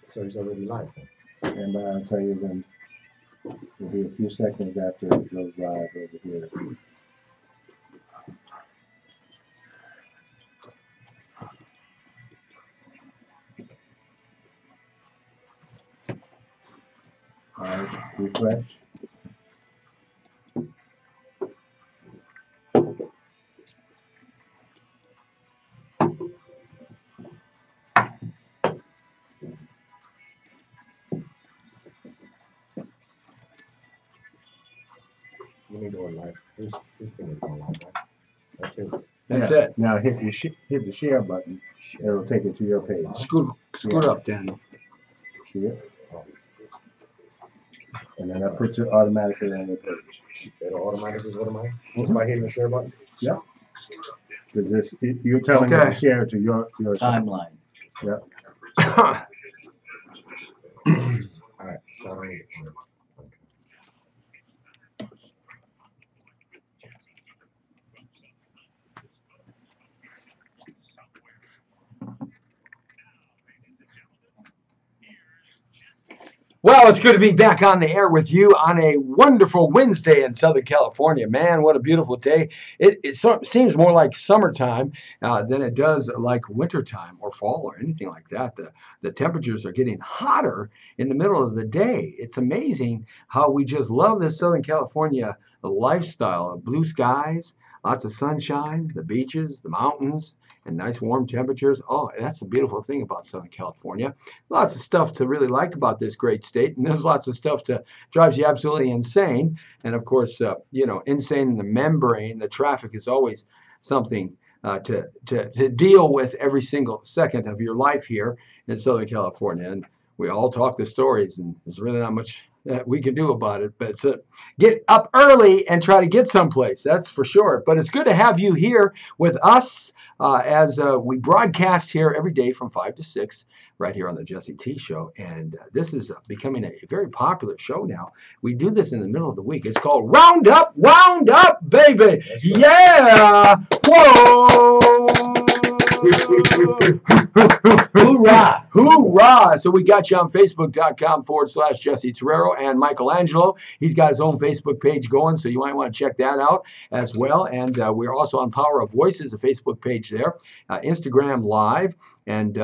So he's already live. And I'll tell you then, it'll be a few seconds after it goes live over here. All right, refresh. You need to go live. This thing is going live, right? That's his. That's it. Now hit the share button. It'll take it to your page. Scoot up, Daniel. See it? And then that puts it automatically on your page. It'll automatically go to mine. Just by hitting the share button. Yeah. Because you're telling me to share it to your Timeline. Yeah. All right. Sorry. Well, it's good to be back on the air with you on a wonderful Wednesday in Southern California. Man, what a beautiful day. It seems more like summertime than it does like wintertime or fall or anything like that. The temperatures are getting hotter in the middle of the day. It's amazing how we just love this Southern California lifestyle of blue skies, lots of sunshine, the beaches, the mountains, and nice warm temperatures. Oh, that's a beautiful thing about Southern California. Lots of stuff to really like about this great state, and there's lots of stuff that drives you absolutely insane. And of course, insane in the membrane. The traffic is always something to deal with every single second of your life here in Southern California. And we all talk the stories, and there's really not much that we can do about it. But get up early and try to get someplace, that's for sure. But it's good to have you here with us as we broadcast here every day from 5 to 6 right here on the Jesse T Show. And this is becoming a very popular show now. We do this in the middle of the week. It's called Round Up, Wound Up, baby. Right. Yeah. Whoa. Hoorah! Hoorah! So we got you on Facebook.com/Jesse Torrero and Michelangelo. He's got his own Facebook page going, so you might want to check that out as well. And we're also on Power of Voices, a Facebook page there, Instagram Live, and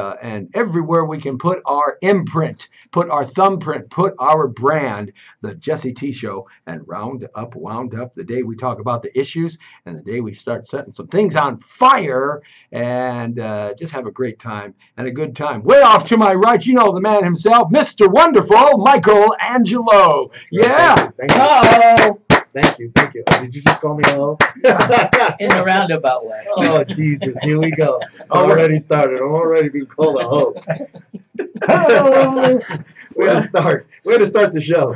everywhere we can put our imprint, put our thumbprint, put our brand, the Jesse T Show, and Round Up, Wound Up, the day we talk about the issues and the day we start setting some things on fire and just have a great time and a good time. Way off to my right, you know the man himself, Mr. Wonderful Michelangelo. Yeah. Thank you. Hello. Thank you. Thank you. Did you just call me hello? In the roundabout way. Oh, Jesus. Here we go. It's already started. I'm already being called a hoe. Hello. Way to start the show.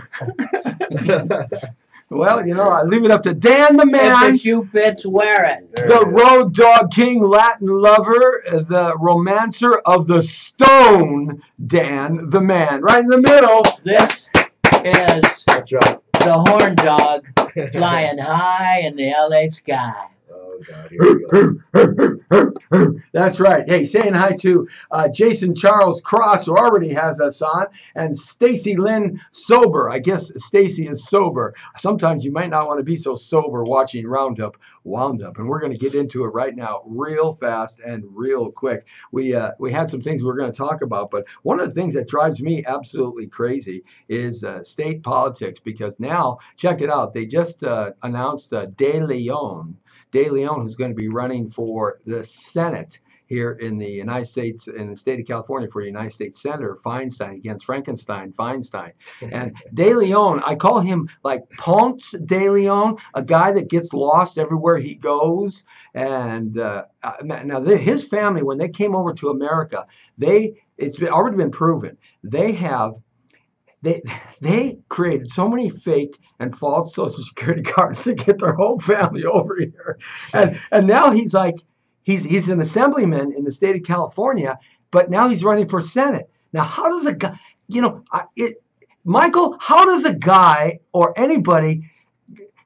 Well, I leave it up to Dan the man. If the shoe fits, wear it. The road dog king, Latin lover, the romancer of the stone, Dan the man. Right in the middle. This is That's right. the horn dog flying high in the LA sky. Oh, God. Here we go. That's right. Hey, saying hi to Jason Charles Cross, who already has us on, and Stacy Lynn Sober. I guess Stacy is sober. Sometimes you might not want to be so sober watching Roundup, Wound Up, and we're going to get into it right now real fast and real quick. We had some things we're going to talk about, but one of the things that drives me absolutely crazy is state politics, because now, check it out, they just announced De Leon, who's going to be running for the Senate here in the United States, in the state of California, for United States Senator Feinstein against Feinstein. And De Leon, I call him like Ponce de Leon, a guy that gets lost everywhere he goes. And now his family, when they came over to America, it's already been proven, they created so many fake and false Social Security cards to get their whole family over here. And now he's like, he's an assemblyman in the state of California, but now he's running for Senate. Now, how does a guy, Michael, how does a guy or anybody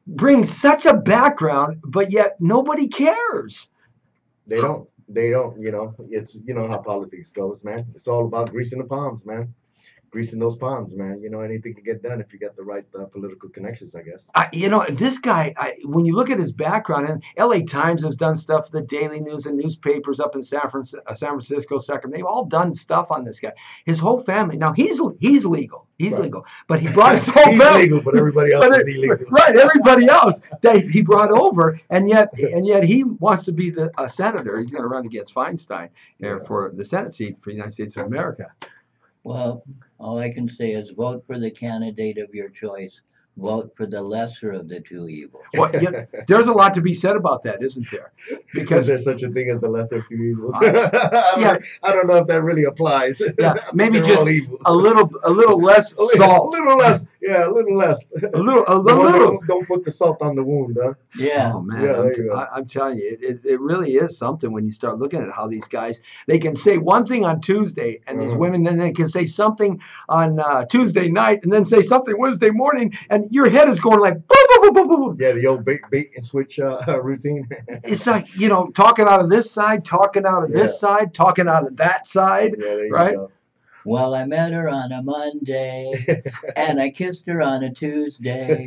bring such a background, but yet nobody cares? They don't, it's, how politics goes, man. It's all about greasing the palms, man. greasing those palms, man. You know, anything can get done if you got the right political connections, I guess. This guy, when you look at his background, and L.A. Times has done stuff, the Daily News and newspapers up in San Francisco, Sacramento, they've all done stuff on this guy. His whole family. Now he's legal. He's Right. legal, but he brought his whole He's family. legal, but everybody else is illegal. Right, everybody else that he brought over, and yet he wants to be a senator. He's going to run against Feinstein for the Senate seat for the United States of America. Well, all I can say is vote for the candidate of your choice. Vote for the lesser of the two evils. Well, there's a lot to be said about that, isn't there? Because there's such a thing as the lesser of two evils. Yeah. I don't know if that really applies. Yeah, maybe They're just all evil. a little less salt. A little less. Yeah, a little less. A little. Don't put the salt on the wound, huh? Yeah. Oh man, Yeah, there you go. I'm telling you, it really is something when you start looking at how these guys, they can say one thing on Tuesday, and these women then they can say something on Tuesday night, and then say something Wednesday morning, and your head is going like boom, boom, boom, boom, boom. Yeah, the old bait and switch routine. It's like, talking out of this side, talking out of this side, talking out of that side, Yeah, there you right? go. Well, I met her on a Monday, and I kissed her on a Tuesday.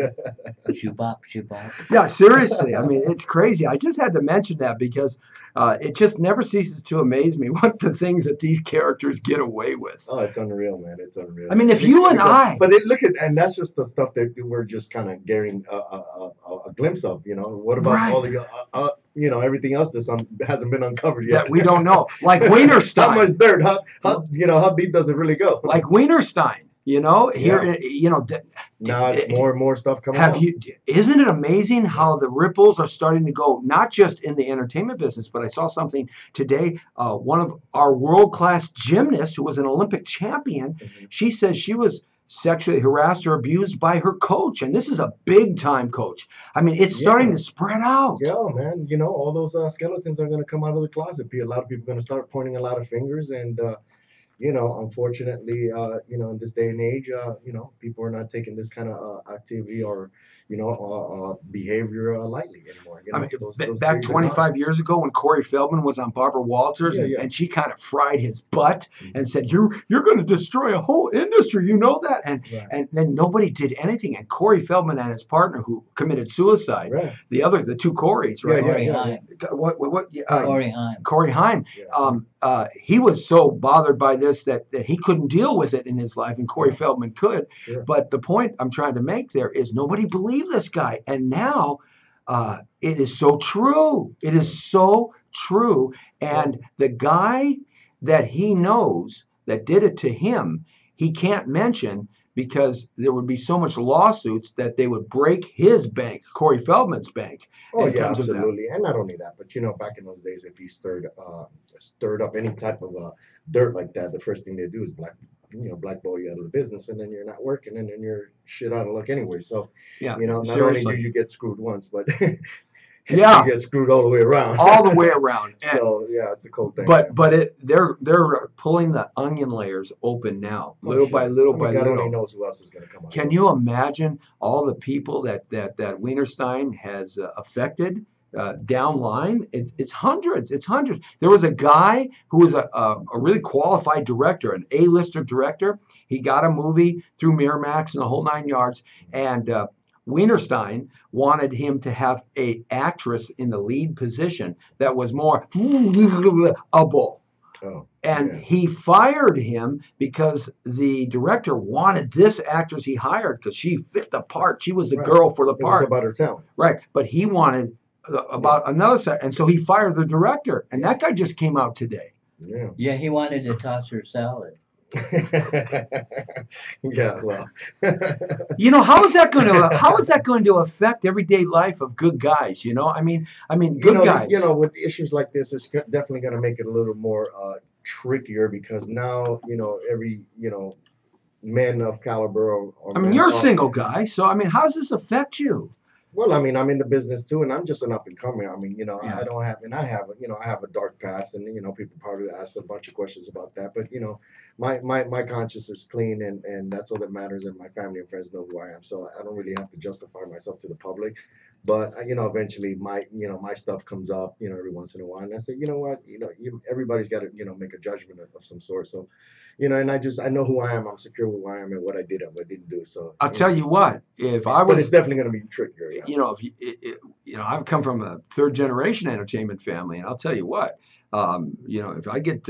Shoobop, shoobop. Yeah, seriously. I mean, it's crazy. I just had to mention that because it just never ceases to amaze me what the things that these characters get away with. Oh, it's unreal, man. It's unreal. I mean, if you and I... But and that's just the stuff that we're just kind of getting a glimpse of, What about all the, everything else that hasn't been uncovered yet? That we don't know. Like Wienerstein. How much dirt? How deep does it really go? Like Wienerstein. Now it's more and more stuff coming out. Isn't it amazing how the ripples are starting to go, not just in the entertainment business, but I saw something today, one of our world-class gymnasts who was an Olympic champion, she says she was sexually harassed or abused by her coach, and this is a big-time coach. I mean, it's starting to spread out. Yeah, man, all those skeletons are going to come out of the closet. A lot of people are going to start pointing a lot of fingers, and unfortunately, in this day and age, people are not taking this kind of activity or, behavior lightly anymore. I mean, those back things are 25 years ago when Corey Feldman was on Barbara Walters and she kind of fried his butt and said, you're going to destroy a whole industry, you know that? And then nobody did anything. And Corey Feldman and his partner who committed suicide, the two Coreys, right? Corey Haim. Corey Haim. Corey Haim. He was so bothered by this that he couldn't deal with it in his life, and Corey Feldman could. Sure. But the point I'm trying to make there is nobody believed this guy, and now it is so true. It is so true. And the guy that he knows that did it to him, he can't mention because there would be so much lawsuits that they would break his bank, Corey Feldman's bank. Oh yeah, absolutely. And not only that, but back in those days, if you stirred up any type of dirt like that, the first thing they do is blackball you out of the business, and then you're not working, and then you're shit out of luck anyway. So not only do you get screwed once, but you get screwed all the way around. All the way around. So yeah, it's a cool thing. But they're pulling the onion layers open now, little by little by little. God only knows who else is going to come out. Can you imagine all the people that Wienerstein has affected down line? It's hundreds. It's hundreds. There was a guy who was a really qualified director, an A-lister director. He got a movie through Miramax and the whole 9 yards, and Wienerstein wanted him to have an actress in the lead position that was more able. He fired him because the director wanted this actress he hired because she fit the part. She was the girl for the part. It was about her talent. Right. But he wanted about another set. And so he fired the director. And that guy just came out today. Yeah, he wanted to toss her salad. Yeah, well. How is that going to affect everyday life of good guys? I mean good guys. With issues like this, it's definitely going to make it a little more trickier because now every men of caliber. Or you're a single guy, so how does this affect you? Well, I'm in the business too, and I'm just an up and comer. I don't have, and I have a dark past, and people probably ask a bunch of questions about that. But my conscience is clean, and that's all that matters. And my family and friends know who I am, so I don't really have to justify myself to the public. But eventually my stuff comes up, every once in a while, and I say, you know what, everybody's got to, make a judgment of some sort. So, and I know who I am. I'm secure with who I am and what I did and what I didn't do. So I'll tell you what, if I but it's was, definitely going to be trickier. Yeah. if I've come from a third generation entertainment family, and I'll tell you what, if I get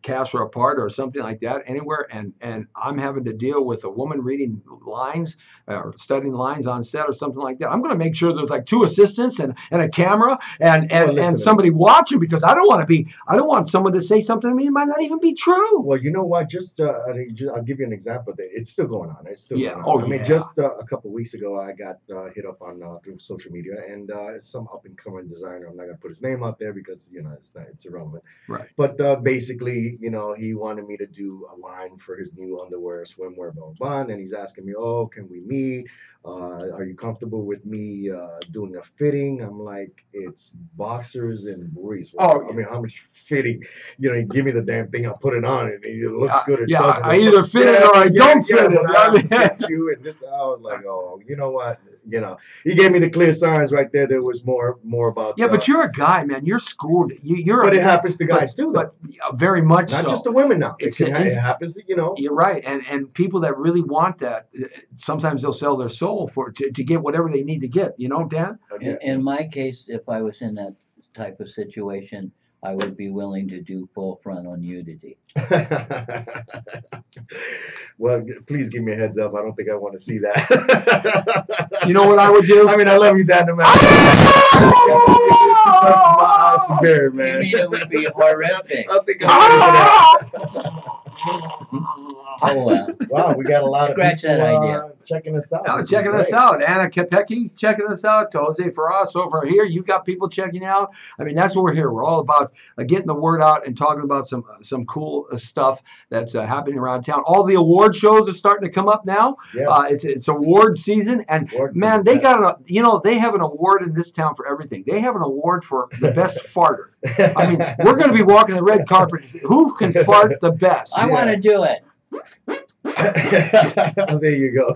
cast for a part or something like that anywhere, and I'm having to deal with a woman reading lines or studying lines on set or something like that, I'm going to make sure there's like 2 assistants and a camera and somebody watching, because I don't want someone to say something to me that might not even be true. Well, you know what? I'll give you an example. It's still going on. It's still going on. Oh, I mean, just a couple of weeks ago, I got hit up on through social media, and some up and coming designer. I'm not gonna put his name out there because it's irrelevant. Right. But basically, he wanted me to do a line for his new underwear, swimwear, blah, blah, blah. And he's asking me, oh, can we meet? Are you comfortable with me doing a fitting? I'm like, it's boxers and briefs. Oh, I mean, how much fitting? You give me the damn thing, I'll put it on, and it looks good. It yeah, doesn't. I either fit it or I don't fit it. I fit you, and this, I was like, oh, you know what? He gave me the clear signs right there. There was more about. Yeah, but you're a guy, man. You're schooled. But it happens to guys too, but very much not so. just the women now. It happens. You're right, and people that really want that, sometimes they'll sell their soul to get whatever they need to get. Dan. In my case, if I was in that type of situation, I would be willing to do full frontal nudity. Well, please give me a heads up. I don't think I want to see that. You know what I would do? I mean, I love you, Dan. No matter. You mean it would be horrific? I think I'm Oh, well. Wow, we got a lot Scratch of people, that idea. Checking us out. Checking us out. Anna Capecchi checking us out. Jose Ferraz over here. You got people checking out. I mean, that's what we're here. We're all about getting the word out and talking about some cool stuff that's happening around town. All the award shows are starting to come up now. Yeah. It's award season, and man, they got they have an award in this town for everything. They have an award for the best farter. I mean, we're going to be walking the red carpet. Who can fart the best? I want to do it. There you go.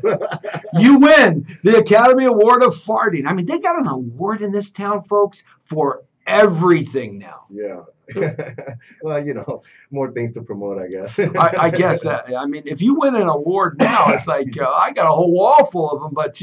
You win the Academy Award of Farting. I mean, they got an award in this town, folks, for everything now. Yeah. Well, more things to promote, I guess. I guess. I mean, if you win an award now, it's like I got a whole wall full of them. But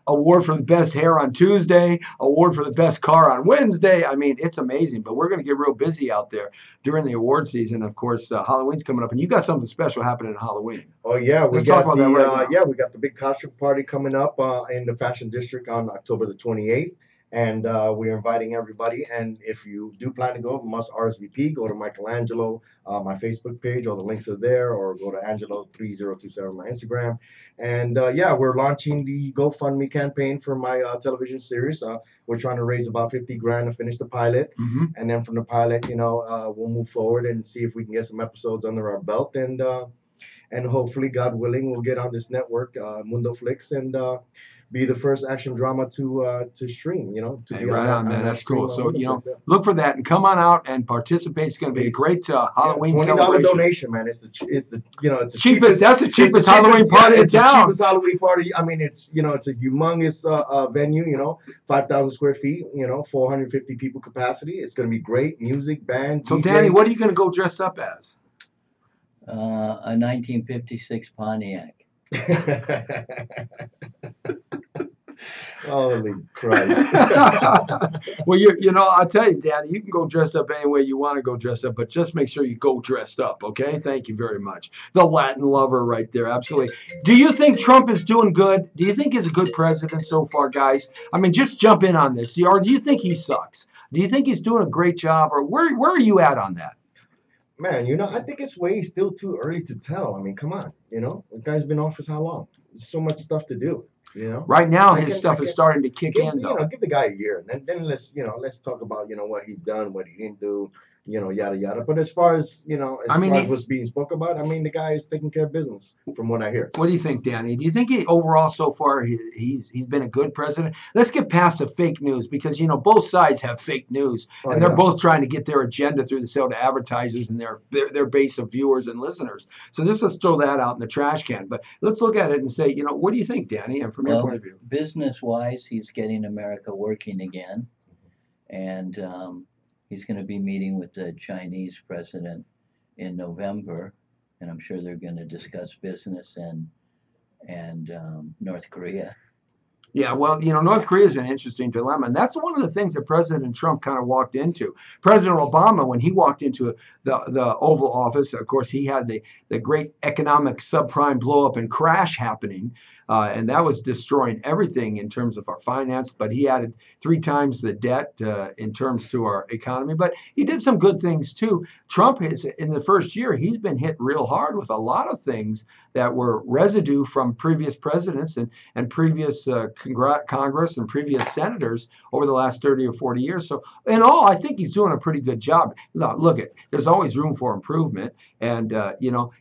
award for the best hair on Tuesday, award for the best car on Wednesday. I mean, it's amazing. But we're going to get real busy out there during the award season. Of course, Halloween's coming up, and you got something special happening on Halloween. Oh yeah, Let's talk about that right now. We got the big costume party coming up in the Fashion District on October the 28th. And we're inviting everybody. And if you do plan to go, must RSVP. Go to Michelangelo, my Facebook page. All the links are there. Or go to Angelo3027, my Instagram. And we're launching the GoFundMe campaign for my television series. We're trying to raise about $50,000 to finish the pilot. Mm-hmm. And then from the pilot, we'll move forward and see if we can get some episodes under our belt. And hopefully, God willing, we'll get on this network, Mundo Flix, and be the first action drama to stream, Right on, man. That's cool. So, look for that and come on out and participate. It's going to be a great Halloween $20 celebration. donation, man. It's the cheapest. That's the cheapest Halloween party in town. It's the cheapest Halloween party. I mean, it's a humongous venue. 5,000 square feet. 450 people capacity. It's going to be great music, band. So, DJ. Danny, what are you going to go dressed up as? A 1956 Pontiac. Holy Christ. Well, I'll tell you, Danny, you can go dressed up any way you want to go dressed up, but just make sure you go dressed up, okay? Thank you very much. The Latin lover right there, absolutely. Do you think Trump is doing good? Do you think he's a good president so far, guys? I mean, just jump in on this. Or do you think he sucks? Do you think he's doing a great job? Or where are you at on that? Man, I think it's way still too early to tell. I mean, come on, the guy's been in office how long? There's so much stuff to do, Right now, his stuff is starting to kick in, though. Give the guy a year, and then let's talk about what he's done, what he didn't do. Yada yada. But as far as I mean, what's being spoke about, I mean, the guy is taking care of business, from what I hear. what do you think, Danny? Do you think overall so far he's been a good president? Let's get past the fake news because both sides have fake news Oh, and they're yeah. both trying to get their agenda through the sale to advertisers and their base of viewers and listeners. So let's throw that out in the trash can. But let's look at it and say, what do you think, Danny? And from your point of view, business-wise, he's getting America working again, and he's going to be meeting with the Chinese president in November, and I'm sure they're going to discuss business and North Korea. Yeah, well, North Korea is an interesting dilemma, and that's one of the things that President Trump kind of walked into. President Obama, when he walked into the Oval Office, of course, he had the great economic subprime blow up and crash happening, and that was destroying everything in terms of our finance. But he added 3 times the debt in terms to our economy. But he did some good things too. Trump is in the first year, he's been hit real hard with a lot of things that were residue from previous presidents and previous Congress and previous senators over the last 30 or 40 years. So in all, I think he's doing a pretty good job. Look, there's always room for improvement. And,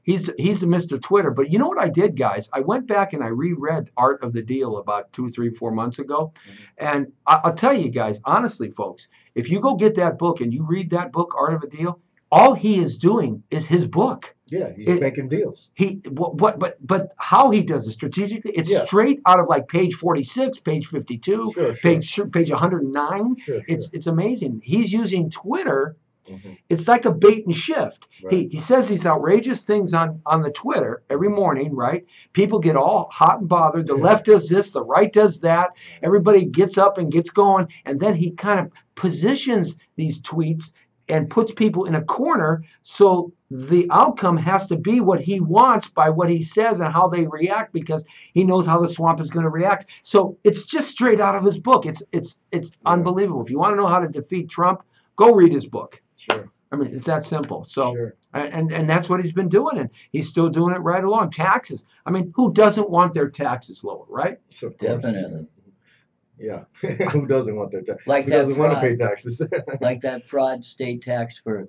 he's Mr. Twitter. But you know what I did, guys? I went back and I reread Art of the Deal about 2, 3, 4 months ago. And I'll tell you guys, honestly, folks, if you go get that book and you read that book, Art of a Deal, all he is doing is his book. Yeah, he's making deals. But how he does it strategically, it's straight out of like page 46, page 52, page 109. It's amazing. He's using Twitter. It's like a bait and shift. Right. He says these outrageous things on the Twitter every morning, right? People get all hot and bothered. The left does this, the right does that. Everybody gets up and gets going. And then he kind of positions these tweets and puts people in a corner, so the outcome has to be what he wants by what he says and how they react, because he knows how the swamp is going to react. So it's just straight out of his book. It's unbelievable. If you want to know how to defeat Trump, go read his book. Sure. I mean, it's that simple. So, and that's what he's been doing, and he's still doing it right along. Taxes. I mean, who doesn't want their taxes lower, right? So Definitely. Yeah, who doesn't want their taxes? Like who that doesn't want to fraud. pay taxes? Like that fraud state tax for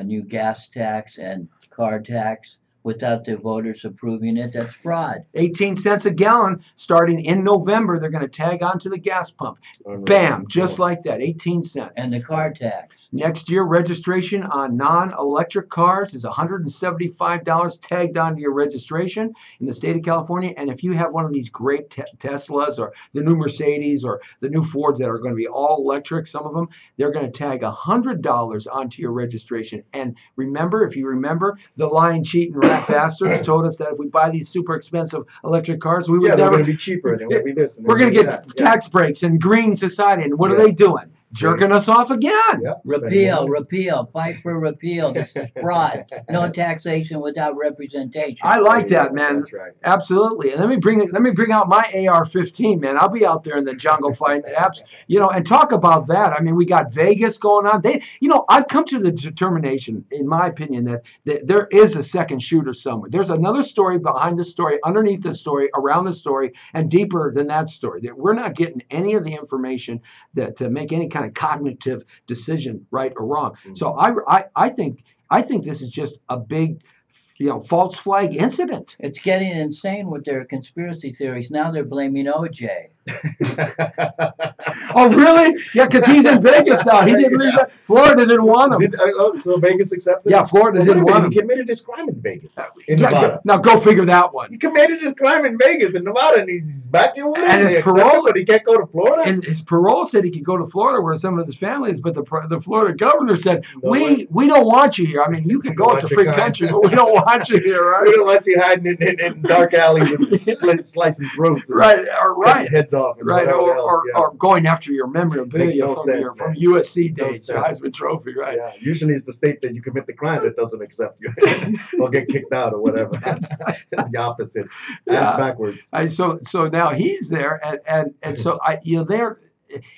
new gas tax and car tax without the voters approving it. That's fraud. 18 cents a gallon starting in November. They're going to tag onto the gas pump. Bam, just like that, 18 cents. And the car tax. Next year, registration on non-electric cars is $175 tagged onto your registration in the state of California. And if you have one of these great Teslas or the new Mercedes or the new Fords that are going to be all electric, some of them, they're going to tag $100 onto your registration. And remember, if you remember, the lying, cheating, rat bastards told us that if we buy these super expensive electric cars, we would they're never going to be cheaper. And it'll be this. And we're going to that. get tax breaks and green society. And what are they doing? Jerking us off again. Repeal, fight for repeal. This is fraud. No taxation without representation. I like that, man. That's right. Absolutely. And let me bring out my AR-15, man. I'll be out there in the jungle fighting apps, and talk about that. I mean, we got Vegas going on. I've come to the determination, in my opinion, that there is a second shooter somewhere. There's another story behind the story, underneath the story, around the story, and deeper than that story. That we're not getting any of the information that to make any kind of cognitive decision, right or wrong. So I think this is just a big, false flag incident. It's getting insane with their conspiracy theories. Now they're blaming OJ. Oh, really? Yeah, because he's in Vegas now. He didn't leave. Florida didn't want him. So Vegas accepted? Yeah, Florida didn't want him. He committed this crime in Vegas, in Nevada. Now go figure that one. He committed this crime in Vegas, in Nevada, and he's back in with him. And his parole, but he can't go to Florida. And his parole said he could go to Florida, where some of his family is. But the Florida governor said, we don't want you here. I mean, you can go. It's a free country, but we don't want you here, right? We don't want you hiding in dark alleys with slicing throats. Right, right. Heads off. Right, or going after your memorabilia from USC days, no Heisman Trophy, right? Yeah, usually it's the state that you commit the crime that doesn't accept you or get kicked out or whatever. It's the opposite. That's backwards. So now he's there, and so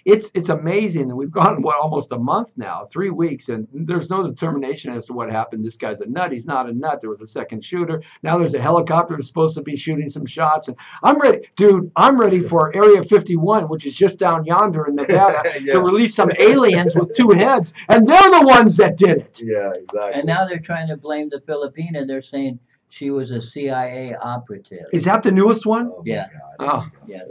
it's amazing that we've gone almost a month now, 3 weeks, and there's no determination as to what happened. This guy's a nut. He's not a nut. There was a second shooter. Now there's a helicopter that's supposed to be shooting some shots, and I'm ready, dude. I'm ready for Area 51, which is just down yonder in Nevada, to release some aliens with two heads, and they're the ones that did it. Yeah, exactly. And now they're trying to blame the Filipina. They're saying she was a CIA operative. Is that the newest one? Oh, Yeah. my God. Oh. Yeah.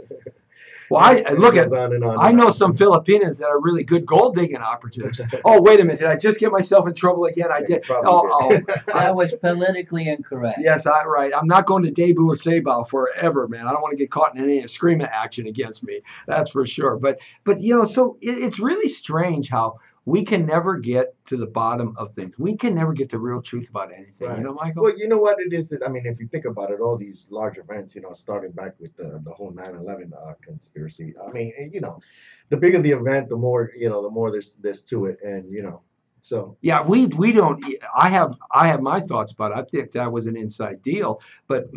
Well, I It look at. goes on and on I and know on. some Filipinas that are really good gold digging operatives. Oh, wait a minute! Did I just get myself in trouble again? I Yeah, did. you probably Oh, did. That was politically incorrect. yes, right. I'm not going to Dabu or Sabal forever, man. I don't want to get caught in any Eskrima action against me. That's for sure. But so it's really strange how we can never get to the bottom of things. We can never get the real truth about anything. Right. You know, Michael? Well, you know what it is? I mean, if you think about it, all these large events, starting back with the whole 9/11 conspiracy. I mean, the bigger the event, the more there's to it, and so Yeah, we don't. I have my thoughts about it. I think that was an inside deal, but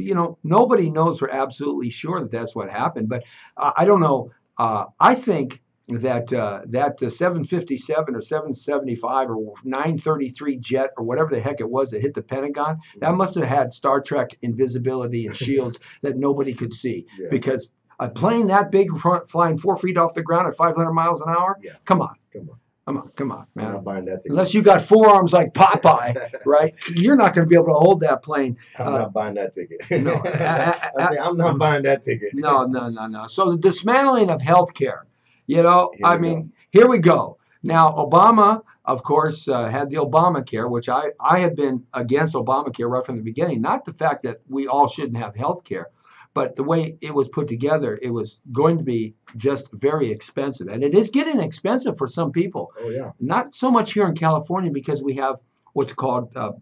nobody knows for absolutely sure that that's what happened. But I don't know. I think that that 757 or 775 or 933 jet or whatever the heck it was that hit the Pentagon, that must have had Star Trek invisibility and shields that nobody could see, Yeah. because a plane that big flying 4 feet off the ground at 500 miles an hour. Yeah. Come on, come on, man. I'm not buying that ticket. Unless you got forearms like Popeye, right? You're not going to be able to hold that plane. I'm not buying that ticket. No. I say I'm not buying that ticket. No. So the dismantling of healthcare, I mean, here we go. Now, Obama, of course, had the Obamacare, which I have been against Obamacare right from the beginning. Not the fact that we all shouldn't have healthcare, but the way it was put together, it was going to be just very expensive. And it is getting expensive for some people. Oh yeah. Not so much here in California, because we have what's called the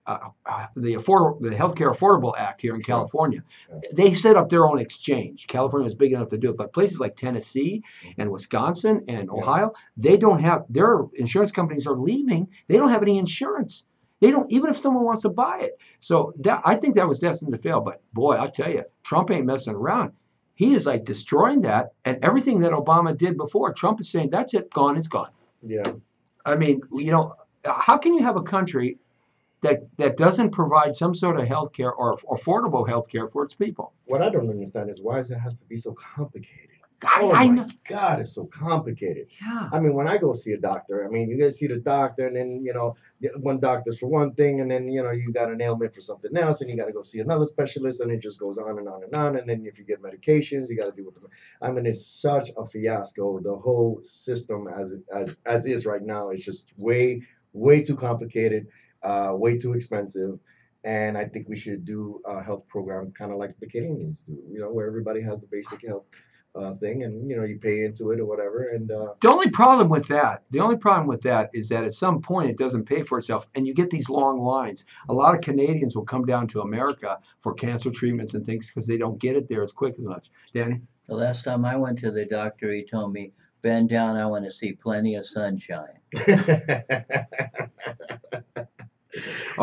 Healthcare Affordable Act here in California. Yeah. They set up their own exchange. California is big enough to do it, but places like Tennessee and Wisconsin and Ohio, they don't have, their insurance companies are leaving. They don't have any insurance. They don't, even if someone wants to buy it. So I think that was destined to fail. But boy, I tell you, Trump ain't messing around. He is like destroying that, and everything that Obama did before. Trump is saying, that's it, gone, it's gone. Yeah. I mean, how can you have a country that doesn't provide some sort of health care or affordable health care for its people? What I don't understand is why it has to be so complicated. I know. God, it's so complicated. Yeah. I mean, when I go see a doctor, I mean, you guys see the doctor, and then one doctor's for one thing, and then you got an ailment for something else, and you got to go see another specialist, and it just goes on and on and on. And then if you get medications, you got to deal with them. I mean, it's such a fiasco. The whole system as is right now is just way too complicated, way too expensive. And I think we should do a health program kind of like the Canadians do, where everybody has the basic health thing, and you pay into it or whatever. And The only problem with that is that at some point it doesn't pay for itself, and you get these long lines. A lot of Canadians will come down to America for cancer treatments and things because they don't get it there as quick as much. Danny? The last time I went to the doctor, he told me, bend down, I want to see plenty of sunshine.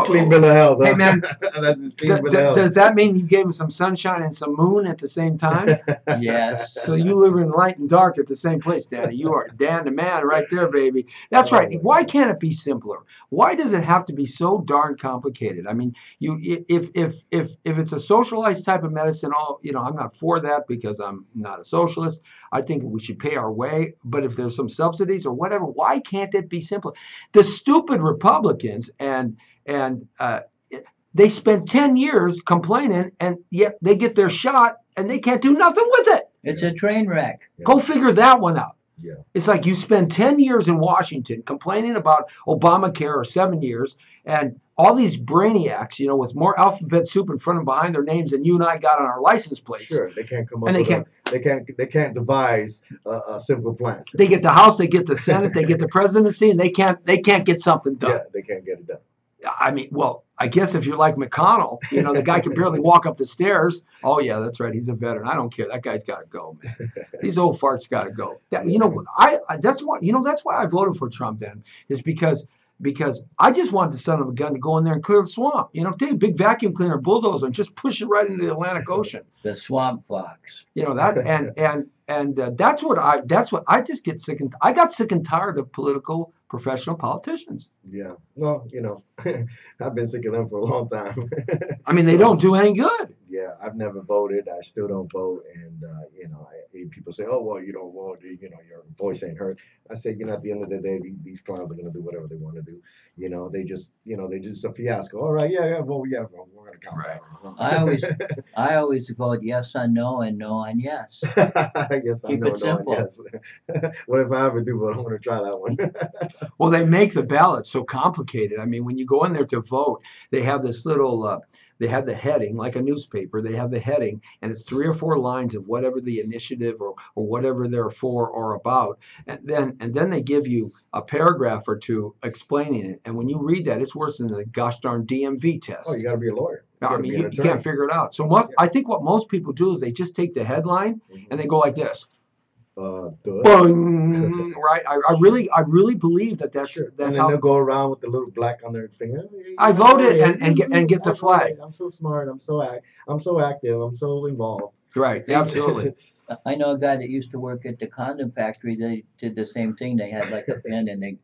clean bill of health. Hey, man, That's his clean bill of health. Does that mean you gave him some sunshine and some moon at the same time? Yes. So you live in light and dark at the same place, Danny. You are Dan the man right there, baby. That's right. Why can't it be simpler? Why does it have to be so darn complicated? I mean, if it's a socialized type of medicine, I'm not for that because I'm not a socialist. I think we should pay our way. But if there's some subsidies or whatever, why can't it be simpler? The stupid Republicans and they spent 10 years complaining, and yet they get their shot and they can't do nothing with it. It's a train wreck. Yeah. Go figure that one out. Yeah. It's like you spend 10 years in Washington complaining about Obamacare, or 7 years, and all these brainiacs, with more alphabet soup in front and behind their names than you and I got on our license plates. Sure, they can't come up. And they can't devise a simple plan. They get the House, they get the Senate, they get the presidency, and they can't get something done. Yeah, they can't get it done. I mean, well, I guess if you're like McConnell, the guy can barely walk up the stairs. Oh yeah, that's right. He's a veteran. I don't care. That guy's got to go, man. These old farts got to go. That's why I voted for Trump then, is because because I just wanted the son of a gun to go in there and clear the swamp. You know, take a big vacuum cleaner, bulldozer, and just push it right into the Atlantic Ocean. The swamp fox. You know that, and that's what I just get sick and I got sick and tired of political professional politicians. Yeah. Well, you know, I've been sick of them for a long time. I mean, they don't do any good. Yeah, I've never voted. I still don't vote, and you know, people say, "Oh, well, you don't vote. You know, your voice ain't heard." I say, you know, at the end of the day, these clowns are gonna do whatever they want to do. You know, they just a fiasco. All right, yeah, well, yeah, well, we're gonna count that. I always vote yes on no and no on yes. Yes, I Keep know, it simple. yes. What if I ever do vote? I'm gonna try that one. Well, they make the ballot so complicated. I mean, when you go in there to vote, they have this little, they have the heading, like a newspaper. They have the heading, and it's 3 or 4 lines of whatever the initiative or whatever they're for or about. And then they give you a paragraph or two explaining it. And when you read that, it's worse than the gosh darn DMV test. Oh, you got to be a lawyer. I mean, you can't figure it out. So I think what most people do is they just take the headline and they go like this. Boom, right? I really believe that's sure. that's and then how they'll go around with the little black on their finger. I voted and get the flag. I'm so smart. I'm so active. I'm so involved. Right, absolutely. I know a guy that used to work at the condom factory. They did the same thing. They had like a pen and they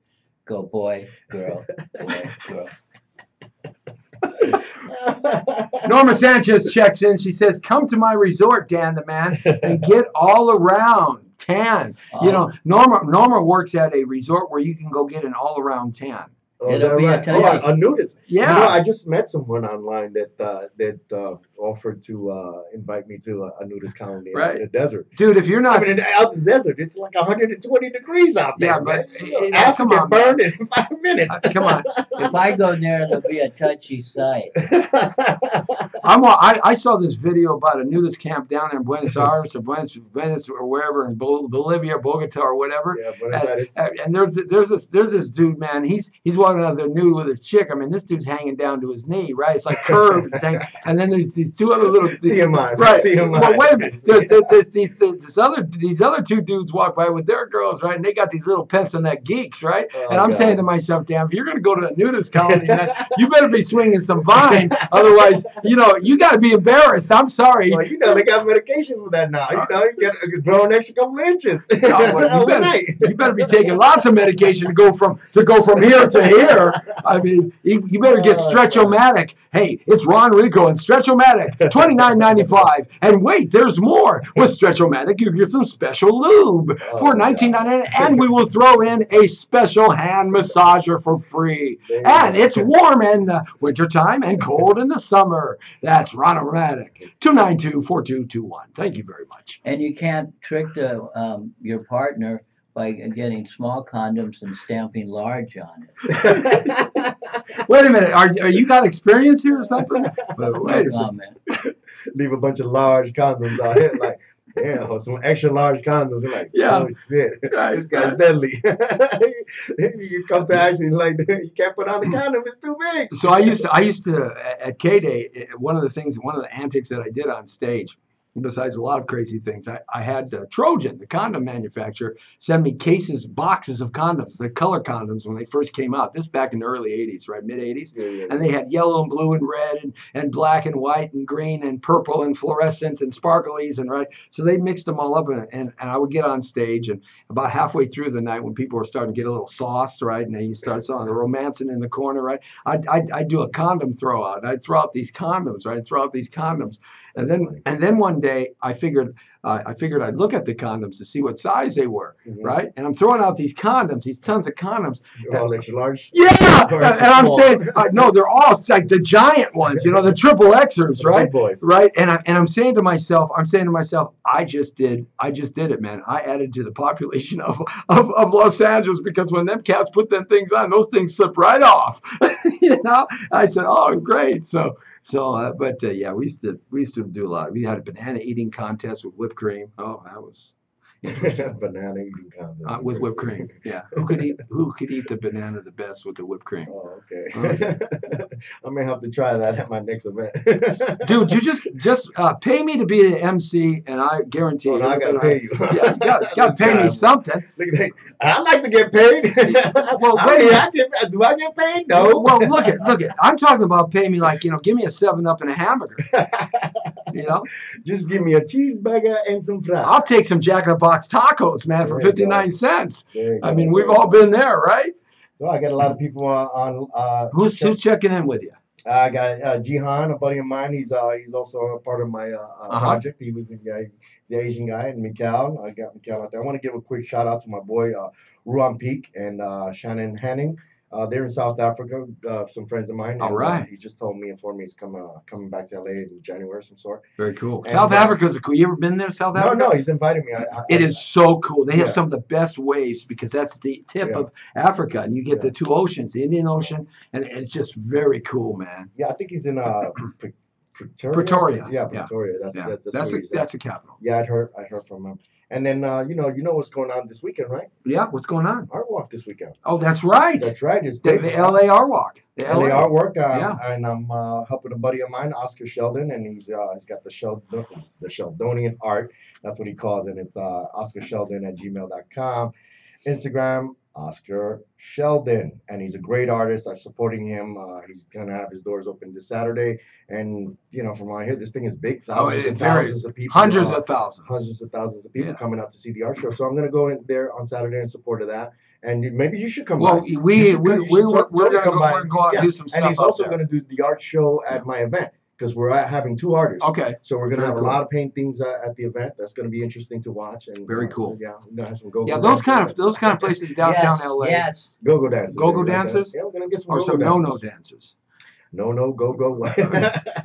go boy, girl, boy, girl. Norma Sanchez checks in. She says, "Come to my resort, Dan the man, and get all around tan." You know, Norma works at a resort where you can go get an all around tan. Oh, it'll be right? A nudist. Yeah. You know, I just met someone online that offered to invite me to a nudist colony out in the desert. Dude, if you're not, I mean, out in the desert, it's like 120 degrees out there. Yeah, but ass will get burned in 5 minutes. Come on. If I go there, it'll be a touchy sight. I saw this video about a nudist camp down in Buenos Aires or Venice or wherever in Bolivia, Bogota or whatever. Yeah, Buenos Aires. And there's this dude, man. He's walking out there nude with his chick. I mean, this dude's hanging down to his knee, right? It's like curved. And then there's these 2 other little TMI. Right. TMI. Well, wait a minute. These other 2 dudes walk by with their girls, right? And they got these little pencil-neck geeks, right? Oh, and I'm saying to myself, damn, if you're going to go to a nudist colony, man, you better be swinging some vine. Otherwise, you know, you got to be embarrassed. I'm sorry. Well, you know, they got medication for that now. You know, you get grow an extra couple inches. You better be taking lots of medication to go from here to here. I mean, you better get Stretch-O-Matic. Hey, it's Ron Rico and Stretch-O-Matic, $29.95. And wait, there's more. With Stretch-O-Matic, you get some special lube for $19.99, and we will throw in a special hand massager for free. And it's warm in the wintertime and cold in the summer. That's Ron-O-Matic, 292-4221. Thank you very much. And you can't trick your partner by getting small condoms and stamping large on it. Wait a minute, are you got experience here or something? Wait a second. Leave a bunch of large condoms out here, like, damn, some extra large condoms. They're like, oh shit, this guy's deadly. You come to action like, you can't put on the condom, it's too big. So I used to at K-Day, one of the antics that I did on stage, besides a lot of crazy things, I had Trojan, the condom manufacturer, send me boxes of condoms, the color condoms when they first came out. This back in the early 80s, right, mid 80s. Yeah. And they had yellow and blue and red and black and white and green and purple and fluorescent and sparklies and right. So they mixed them all up and I would get on stage and about halfway through the night when people were starting to get a little sauced, right, and then you start the romancing in the corner, right, I'd do a condom throw out. I'd throw out these condoms, right, and then one day I figured I'd look at the condoms to see what size they were, right? And I'm throwing out these condoms, these tons of condoms. They're all extra large? Yeah! And I'm saying, no, they're all like the giant ones, you know, the triple Xers, right? Boys. Right? And I'm saying to myself, I just did it, man. I added to the population of Los Angeles because when them cats put them things on, those things slip right off. You know? I said, oh, great. Yeah, we used to do a lot. We had a banana eating contest with whipped cream. Oh, that was interesting. Banana eating contest with whipped cream. Yeah, who could eat the banana the best with the whipped cream? Oh, okay. Okay. Okay. I may have to try that at my next event. Dude, you just pay me to be the MC, and I guarantee Oh, you. no, I gotta pay you. Yeah, you got to This pay me guy, something. look at that. I like to get paid. Well, I wait a mean, minute. do I get paid? No. Well, look at. I'm talking about pay me like, give me a 7-Up and a hamburger. You know, Just give me a cheeseburger and some fries. I'll take some Jack in the Box tacos, man, for There you 59 go. cents. There you I go, mean, there we've you all go. been there, right? So I got a lot of people on. Who's checking in with you? I got Jihan, a buddy of mine. He's also a part of my project. He's the Asian guy, and Mikhail. I got Mikhail out there. I want to give a quick shout out to my boy Ruan Peak and Shannon Hanning. They're in South Africa. Some friends of mine. All and, right. He just informed me he's coming back to LA in January of some sort. Very cool. And, South Africa's cool. You ever been there, South Africa? No, he's invited me. It is so cool. They have Yeah. some of the best waves because that's the tip Yeah. of Africa, and you get Yeah. the two oceans, the Indian Ocean, and it's just very cool, man. Yeah, I think he's in Pretoria. Pretoria. Yeah, Pretoria. That's Yeah, where that's he's at. the capital. Yeah, I heard from him. And then you know what's going on this weekend, right? Yeah, what's going on? Art walk this weekend. Oh, that's right. That's right. It's The big. LA Art Walk. The LA artwork. Yeah. And I'm helping a buddy of mine, Oscar Sheldon, and he's got the Sheldonian art. That's what he calls it. It's OscarSheldon@gmail.com. Instagram, Oscar Sheldon, and he's a great artist. I'm supporting him. He's gonna have his doors open this Saturday, and from what I hear, this thing is big. Thousands and thousands of people. Hundreds of thousands. Hundreds of thousands of people Yeah. coming out to see the art show. So I'm gonna go in there on Saturday in support of that. And maybe you should come Well, by. we're going to come by. go out and do some stuff. And he's out also there. going to do the art show at my event because we're having two artists. Okay. So we're going to Very have cool. a lot of paintings at the event. That's going to be interesting to watch. And Very cool. Yeah, we're going to have some go-go Yeah, those dancers. kind of places downtown Yes, LA. Yes. Go-go dancers. Go-go Like that. dancers? Yeah, we're going to get some Or go-go some no-no dancers. dancers. No, go-go.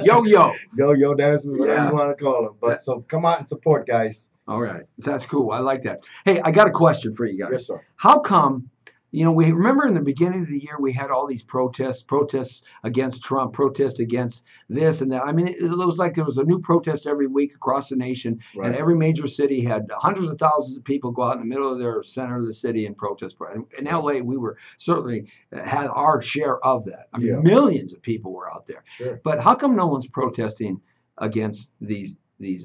Yo-yo. Yo-yo dancers, whatever Yeah. you want to call them. But so come out and support, guys. All right. That's cool. I like that. Hey, I got a question for you guys. Yes, sir. How come, we remember in the beginning of the year we had all these protests against Trump, protests against this and that. I mean, it was like there was a new protest every week across the nation, Right. and every major city had hundreds of thousands of people go out in the middle of their center of the city and protest. In LA, we were certainly had our share of that. I mean, Yeah. millions of people were out there. Sure. But how come no one's protesting against these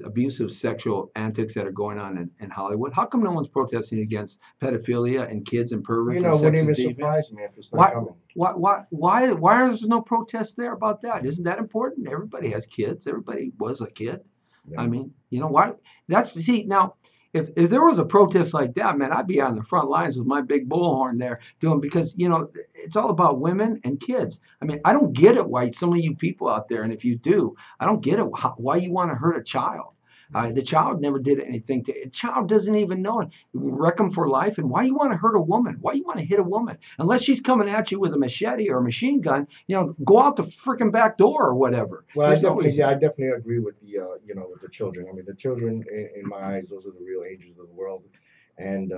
abusive sexual antics that are going on in Hollywood? How come no one's protesting against pedophilia and kids and perverts and Wouldn't sex even and surprise me if it's not Why- coming. Why is there no protest there about that? Isn't that important? Everybody has kids. Everybody was a kid. Yeah. I mean, why? Now, if there was a protest like that, man, I'd be on the front lines with my big bullhorn there doing, because it's all about women and kids. I mean, I don't get it why some of you people out there, and if you do, I don't get it why you want to hurt a child. The child never did anything to it. Child doesn't even know it. Wreck them for life. And why you want to hurt a woman? Why you want to hit a woman? Unless she's coming at you with a machete or a machine gun, go out the freaking back door or whatever. Well, I There's no reason. definitely agree with with the children. I mean, the children in my eyes, those are the real angels of the world, and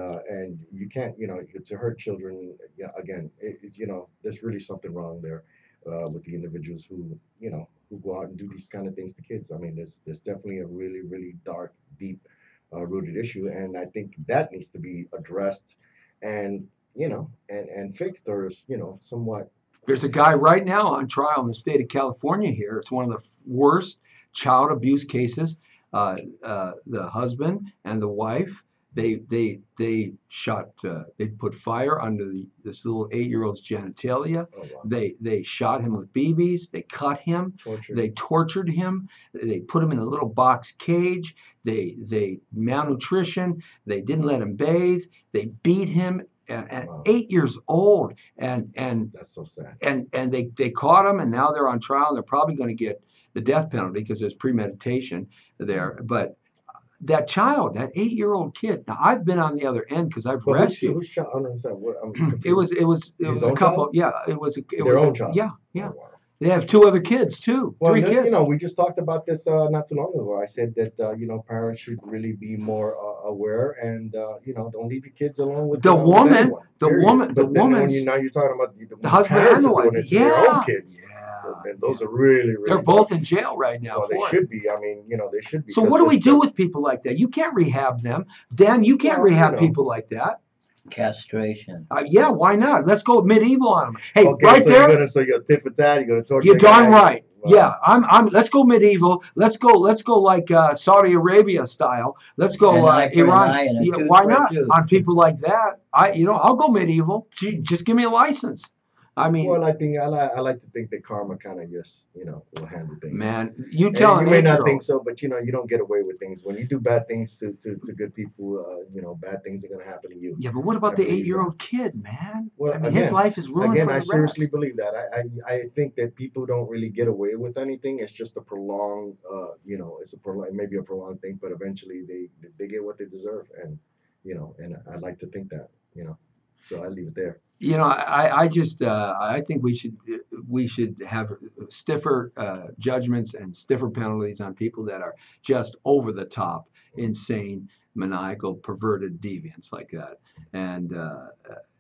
you can't, to hurt children. Yeah, again, there's really something wrong there with the individuals who go out and do these kind of things to kids. I mean, there's definitely a really, really dark, deep rooted issue, and I think that needs to be addressed, and and fixed, or somewhat. There's a guy right now on trial in the state of California here. It's one of the worst child abuse cases. The husband and the wife, they shot, they put fire under this little 8-year-old's genitalia. Oh, wow. They shot him with BBs. They cut him. Torture. They tortured him. They put him in a little box cage. They malnutrition. They didn't let him bathe. They beat him at Wow. 8 years old. And That's so sad. and they caught him, and now they're on trial, and they're probably going to get the death penalty because there's premeditation there. But that child, that 8-year-old kid. Now I've been on the other end because I've But rescued. who's child? I don't understand. I'm It was His a own couple. child? Yeah, it was Their own child? Yeah. Oh, wow. They have 2 other kids too. Well, 3 kids. we just talked about this not too long ago. I said that parents should really be more aware, and don't leave your kids alone with The with woman- anyone, the period. woman- the But then woman's- now you're talking about the husband parents and the are doing wife. it to their Yeah. own kids. Yeah. And those are really, really. They're both in jail right now Well, they for it. should be. I mean, they should be. So because what do we it's do with people like that? You can't rehab them. Dan, you can't Well, rehab people like that. Castration. Yeah, why not? Let's go medieval on them. Hey, Okay, right so there. so you're tit for tat. You're gonna torture. You're the guy? darn right. Wow. Yeah, let's go medieval. Let's go like Saudi Arabia style. Let's go An eye for an Iran. eye and a Yeah, tooth why for a not? tooth. On people like that, I'll go medieval. Gee, just give me a license. I mean, Well, I like to think that karma kind of just will handle things. man, you And tell you an may not 8-year-old. think so, but you don't get away with things. When you do bad things to good people, bad things are gonna happen to you. Yeah, but what about I the believe 8-year-old kid, man? Well, I mean, his life is ruined again, for I the seriously rest. believe that. I think that people don't really get away with anything. It's just a prolonged, it's maybe a prolonged thing, but eventually they get what they deserve, and and I like to think that, so I leave it there. I think we should have stiffer judgments and stiffer penalties on people that are just over the top, insane, maniacal, perverted deviants like that. And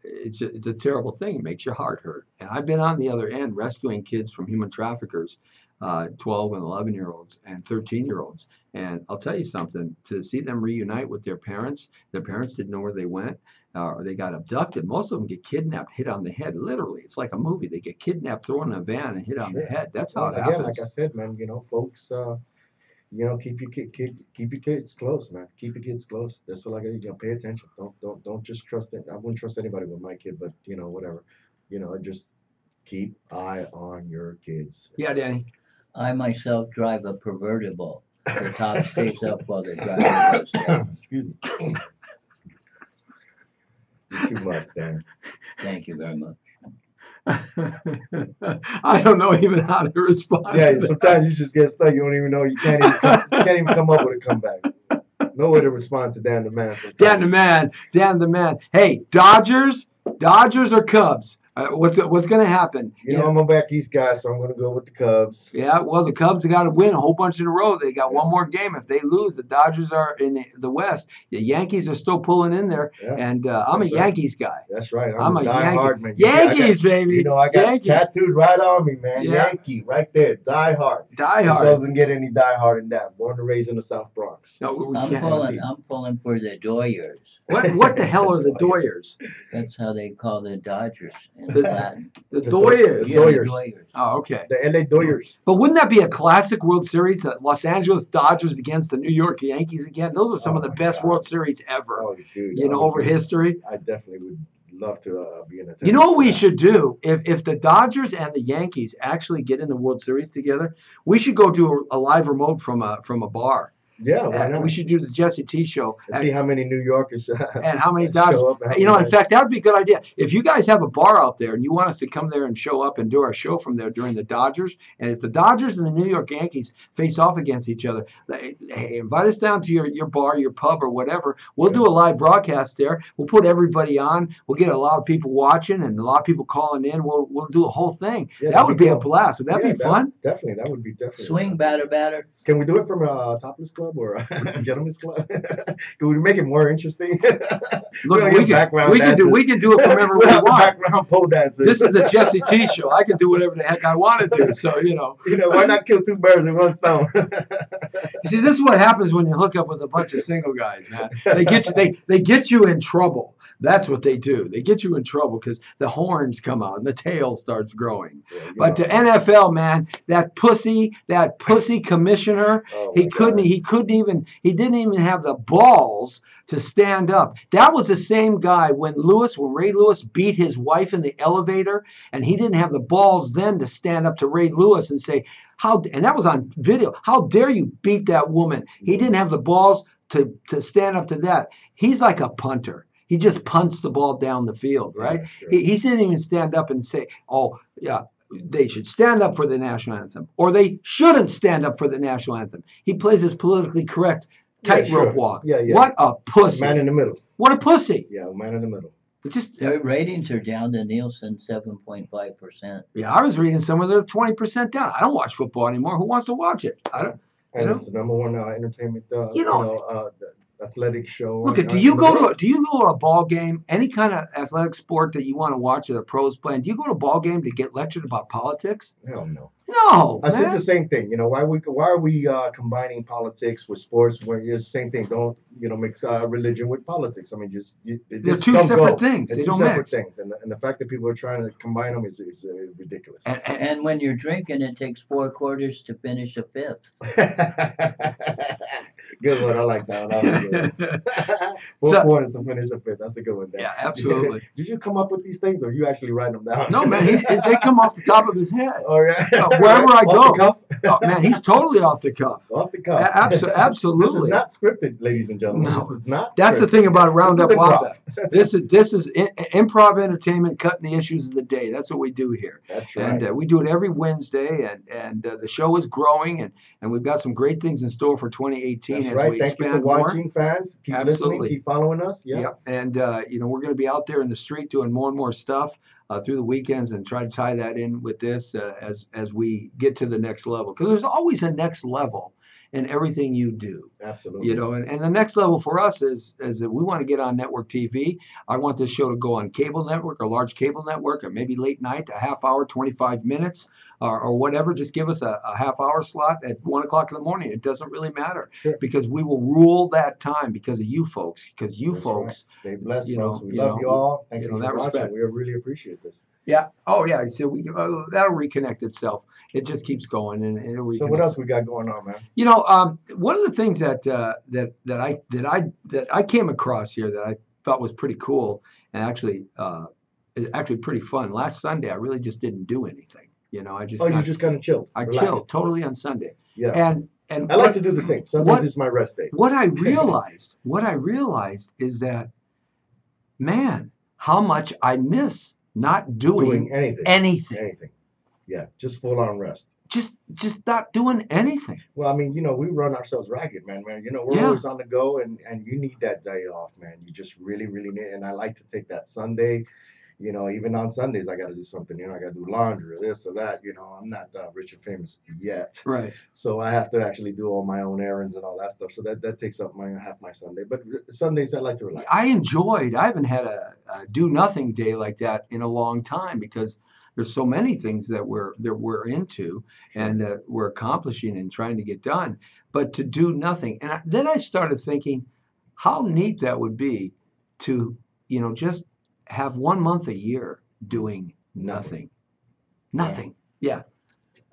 it's a terrible thing. It makes your heart hurt. And I've been on the other end rescuing kids from human traffickers, 12 and 11-year-olds and 13-year-olds. And I'll tell you something, to see them reunite with their parents didn't know where they went. Or they got abducted. Most of them get kidnapped, hit on the head. Literally, it's like a movie. They get kidnapped, thrown in a van, and hit on the Sure. head. That's how Well, it again, happens. like I said, man, folks, keep your kids close, man. Keep your kids close. That's what I got. Pay attention. Don't just trust it. I wouldn't trust anybody with my kid, but whatever. Just keep eye on your kids. Yeah, Danny. I myself drive a pervertible. The top stays up while the driver goes down. Excuse me. You're too much, Dan. Thank you very much. I don't know even how to respond. Yeah, to that. sometimes you just get stuck. You don't even know. You can't even come up with a comeback. No way to respond to Dan the Man. Sometimes. Dan the man. Hey, Dodgers or Cubs? What's going to happen? I'm a back East guy, so I'm going to go with the Cubs. Yeah, well, the Cubs have got to win a whole bunch in a row. They got one more game. If they lose, the Dodgers are in the West. The Yankees are still pulling in there, and I'm a Yankees guy. That's right. I'm a die-hard, man. Yankees, baby. I got Yankees. tattooed right on me, man. Yeah. Yankee, right there. Die-hard. Die-hard. It doesn't get any die-hard than that. Born and raised in the South Bronx. No, I'm pulling for the Doyers. What the hell are the Doyers? That's how they call the Dodgers in Latin. The Doyers. The Yeah, the Doyers. Doyers. Oh, okay. The LA Doyers. But wouldn't that be a classic World Series? The Los Angeles Dodgers against the New York Yankees again? Those are some of the best God. World Series ever. Oh, dude. Over history. I definitely would love to be in a. You know what we should do? If the Dodgers and the Yankees actually get in the World Series together, we should go do a live remote from a bar. Yeah, why not? We should do the Jesse T show. And see how many New Yorkers and how many Dodgers. show up. And In fact, that would be a good idea. If you guys have a bar out there and you want us to come there and show up and do our show from there during the Dodgers, and if the Dodgers and the New York Yankees face off against each other, hey, invite us down to your bar, your pub, or whatever. We'll do a live broadcast there. We'll put everybody on. We'll get a lot of people watching and a lot of people calling in. We'll do a whole thing. Yeah, that would be a cool. blast. Would that be fun? Definitely, that would be definitely. Swing, batter. Can we do it from a topless club or a gentleman's club? Can we make it more interesting? Look, we can do it from everywhere we want. Background pole dancers. This is the Jesse T show. I can do whatever the heck I want to do. So why not kill two birds with one stone? You see, this is what happens when you hook up with a bunch of single guys, man. They get you in trouble. That's what they do. They get you in trouble because the horns come out and the tail starts growing. But the NFL, man, that pussy commissioner, he didn't even have the balls to stand up. That was the same guy when Ray Lewis beat his wife in the elevator, and he didn't have the balls then to stand up to Ray Lewis and say, and that was on video, how dare you beat that woman? He didn't have the balls to stand up to that. He's like a punter. He just punts the ball down the field, right? Yeah, sure. He didn't even stand up and say, oh, yeah, they should stand up for the national anthem, or they shouldn't stand up for the national anthem. He plays his politically correct tightrope walk. Yeah. What a pussy. Man in the middle. What a pussy. Yeah, man in the middle. Their ratings are down to Nielsen 7.5%. Yeah, I was reading somewhere they're 20% down. I don't watch football anymore. Who wants to watch it? I don't. And it's the number one entertainment. athletic show. Look, do you go to a ball game, any kind of athletic sport that you want to watch the pros playing? Do you go to a ball game to get lectured about politics? Hell no. No, I said man. the same thing. You know, why are we combining politics with sports? When it's the same thing. Don't mix religion with politics. I mean, They're two separate things. They They're don't two separate mix. things, and the fact that people are trying to combine them is ridiculous. And when you're drinking, it takes 4 quarters to finish a fifth. Good one. I like that. That was a good one. 4 quarters to finish a fifth. That's a good one. Dan. Yeah, absolutely. Did you come up with these things, or you actually write them down? No, man, they come off the top of his head. Oh, yeah. Wherever I Off go. the cuff? Oh, man, he's totally off the cuff. Off the cuff. Absolutely. This is not scripted, ladies and gentlemen. No. This is not. That's the scripted. thing about Roundup This is improv. Wombat. This is improv entertainment, cutting the issues of the day. That's what we do here. That's right. And we do it every Wednesday, and the show is growing, and we've got some great things in store for 2018 That's as right. we Thank you expand for more. watching, fans. Keep Absolutely. listening. Keep following us. Yeah. Yep. And we're going to be out there in the street doing more and more stuff through the weekends, and try to tie that in with this as we get to the next level. Because there's always a next level in everything you do. Absolutely. And the next level for us is that we want to get on network TV. I want this show to go on cable network, a large cable network, or maybe late night, a half hour, 25 minutes, or whatever. Just give us a half hour slot at 1 o'clock in the morning. It doesn't really matter, Sure. because we will rule that time because of you folks. Because you That's folks, right. Stay blessed, you folks. know, We you love know, you all. Thank you you know, for that watching. respect. We really appreciate this. yeah. Oh yeah. So that'll reconnect itself. It just keeps going, and it'll reconnect. So what else we got going on, man? One of the things that I came across here that I thought was pretty cool, and actually is actually pretty fun. Last Sunday, I really just didn't do anything. I just You just kind of chilled. I relaxed. chilled totally on Sunday. Yeah. And I like to do the same. Sundays is my rest day. What I realized is that, man, how much I miss not doing anything. anything. Yeah, just full on rest. Just not doing anything. Well, I mean, we run ourselves ragged, man. We're Yeah. always on the go, and you need that day off, man. You just really, really need it. And I like to take that Sunday. Even on Sundays, I got to do something. I got to do laundry or this or that. I'm not rich and famous yet. Right. So I have to actually do all my own errands and all that stuff. So that takes up half my Sunday. But Sundays, I like to relax. I haven't had a do nothing day like that in a long time, because there's so many things that we're into and that we're accomplishing and trying to get done. But to do nothing, and then I started thinking how neat that would be to just have 1 month a year doing nothing. Yeah.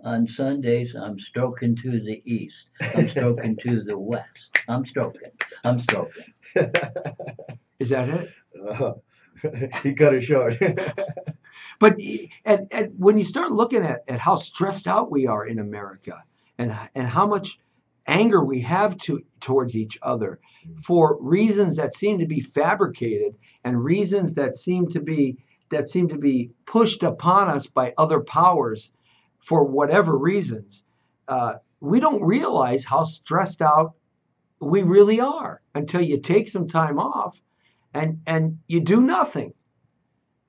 On Sundays, I'm stroking to the east. I'm stroking to the west. I'm stroking. Is that it? He cut it short. But and when you start looking at how stressed out we are in America, and how much anger we have towards each other for reasons that seem to be fabricated, and reasons that seem to be pushed upon us by other powers for whatever reasons, we don't realize how stressed out we really are until you take some time off and you do nothing.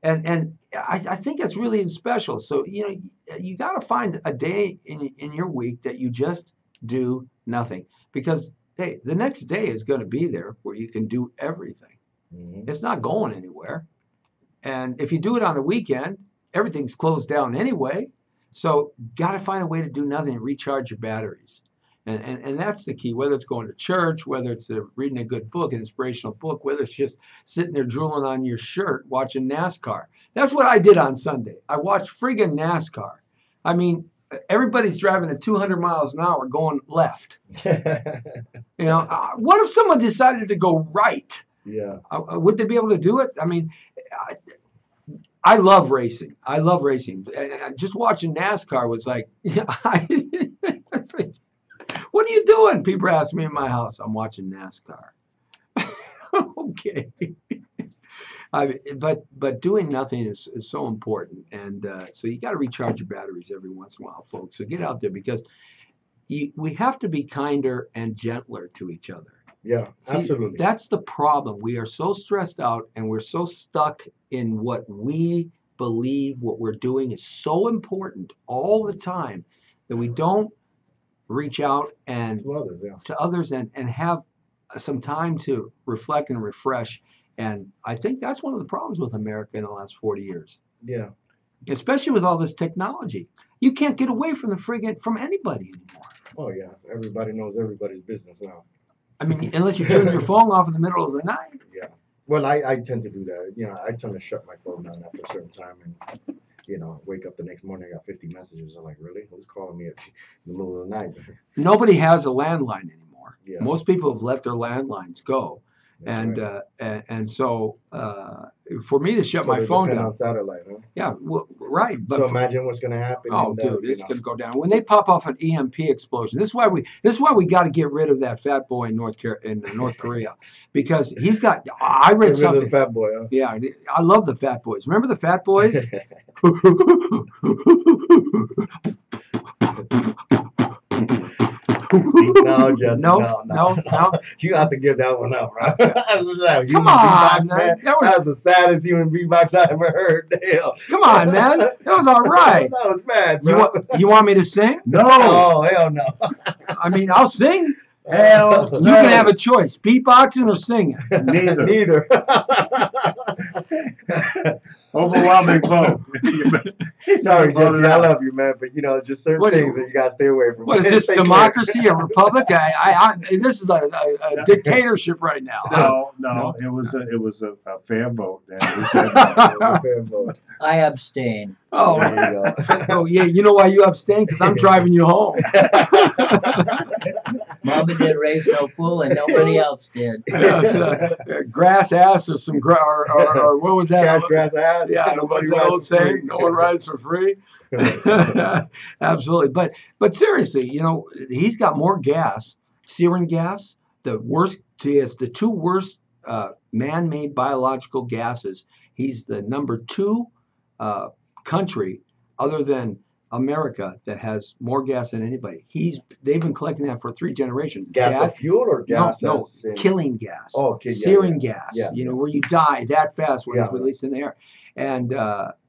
And I think that's really special. So, you got to find a day in your week that you just do nothing, because, hey, the next day is going to be there where you can do everything. Mm-hmm. It's not going anywhere. And if you do it on the weekend, everything's closed down anyway. So got to find a way to do nothing and recharge your batteries. And that's the key, whether it's going to church, whether it's reading a good book, an inspirational book, whether it's just sitting there drooling on your shirt, watching NASCAR. That's what I did on Sunday. I watched friggin' NASCAR. I mean, everybody's driving at 200 miles an hour going left. What if someone decided to go right? Yeah. Would they be able to do it? I mean, I love racing. And just watching NASCAR was like, what are you doing? People ask me in my house. I'm watching NASCAR. Okay. But doing nothing is so important. And so you got to recharge your batteries every once in a while, folks. So get out there, because we have to be kinder and gentler to each other. Yeah, absolutely. That's the problem. We are so stressed out, and we're so stuck in what we believe what we're doing is so important all the time that we don't reach out and To others, yeah. to others and have some time to reflect and refresh. And I think that's one of the problems with America in the last 40 years, Yeah. especially with all this technology. You can't get away from from anybody anymore. Oh yeah. Everybody knows everybody's business now. I mean, unless you turn your phone off in the middle of the night. Yeah. Well, I tend to do that. You know, I tend to shut my phone down after a certain time, and you know, wake up the next morning, I got 50 messages. I'm like, really? Who's calling me in the middle of the night? Nobody has a landline anymore. Yeah. Most people have let their landlines go. That's And right. and so for me to shut So my they phone depend down, on satellite, huh? yeah, well, right. But So imagine what's going to happen. oh, in dude, you it's know, gonna go down when they pop off an EMP explosion. This is why we got to get rid of that fat boy in North Korea, because he's got. I get read rid of something. the fat boy, huh? Yeah, I love the fat boys. Remember the fat boys? No, Jesse, No, no. You have to give that one up, bro. What's that? Come Human on, beatbox, man. That was That's the saddest human beatbox I ever heard. Damn. come on, man. That was all right. That was mad, You bro. you want me to sing? No, Oh, hell no. I mean, I'll sing. hell You no. can have a choice: beatboxing or singing. Neither. Neither. Overwhelming vote. Sorry, Vote Jesse. it I out. love you, man, but you know, just certain What- things that you gotta stay away from. What is this, Take care. democracy, a republic? This is a dictatorship right now. No, it was a fair vote. And we said Fair vote. I abstain. Oh, There you go. oh yeah. You know why you abstain? Because I'm driving you home. Mama did raise no fool, and nobody else did. Yes, grass ass or some or what was that? Cash grass ass. Yeah, Nobody what's that rides old for free. saying? No one rides for free. Absolutely, but seriously, you know, he's got more gas, sarin gas, the worst. He has the two worst man-made biological gases. He's the number 2 country, other than America, that has more gas than anybody. They've been collecting that for 3 generations. Gas That- of fuel or gas? no, as in- killing gas. Oh, yeah, Sarin yeah. gas. Yeah, You know, where you die that fast when it's Yeah. released in the air. And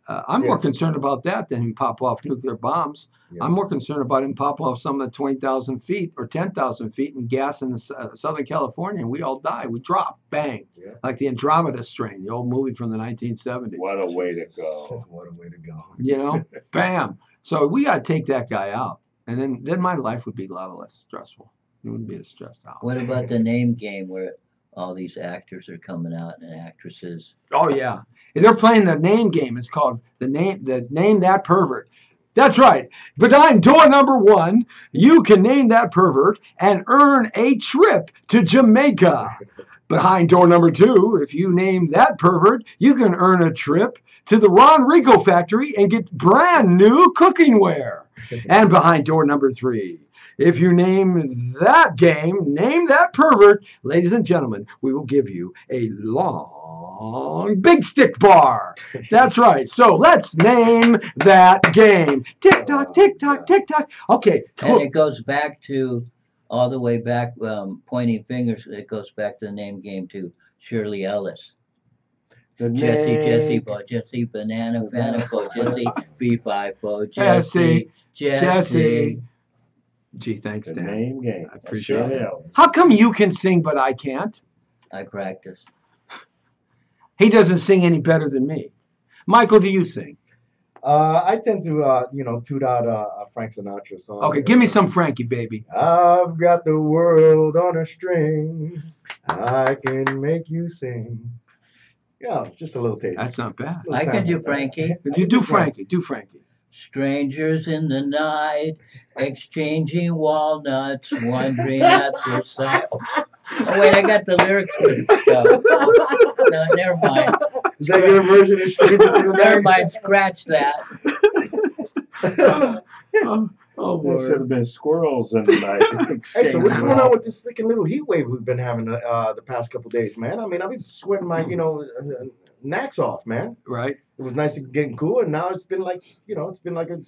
I'm Yeah. more concerned about that than him pop off nuclear bombs. Yeah. I'm more concerned about him pop off some of the 20,000 feet or 10,000 feet and gas in the Southern California, and we all die. We drop, bang, Yeah. like the Andromeda strain, the old movie from the 1970s. what a way to go. What a way to go. You know, bam. So we got to take that guy out, and then my life would be a lot less stressful. It wouldn't be as stressed out. What about the name game where all these actors are coming out and actresses? Oh yeah, they're playing the name game. It's called the name that pervert. That's right. Behind door number 1, you can name that pervert and earn a trip to Jamaica. Behind door number 2, if you name that pervert, you can earn a trip to the Ron Rico factory and get brand new cooking ware. And behind door number 3, if you name that game, name that pervert, ladies and gentlemen, we will give you a long big stick bar. That's right. So let's name that game. Tick tock, tick tock, tick tock. Okay. And it goes back to all the way back, pointing fingers. It goes back to the name game to Shirley Ellis. The Jesse, name- Bo, Jesse, banana, Bo, Jesse, B5, Bo, Jesse, Jesse. Jesse. Gee, thanks, The Dan. name game. I appreciate Shirley it. Ellis. How come you can sing but I can't? I practice. He doesn't sing any better than me. Michael, do you sing? I tend to, toot out a Frank Sinatra song. Okay, give me some Frankie, baby. I've got the world on a string. I can make you sing. Yeah, just a little taste. That's not bad. Little I can sample. do Frankie. You do Frankie. Do Frankie. Strangers in the night, exchanging walnuts, wondering at the sight. Oh wait, I got the lyrics. No, never mind. Is that your version of Strangers in the Never Night? mind. Scratch that. Oh, There should have Lord. been squirrels in the night. Hey, so what's going on with this freaking little heat wave we've been having the past couple days, man? I mean, I've been sweating my, knacks off, man. Right? It was nice and getting cool, and now it's been like, it's been like a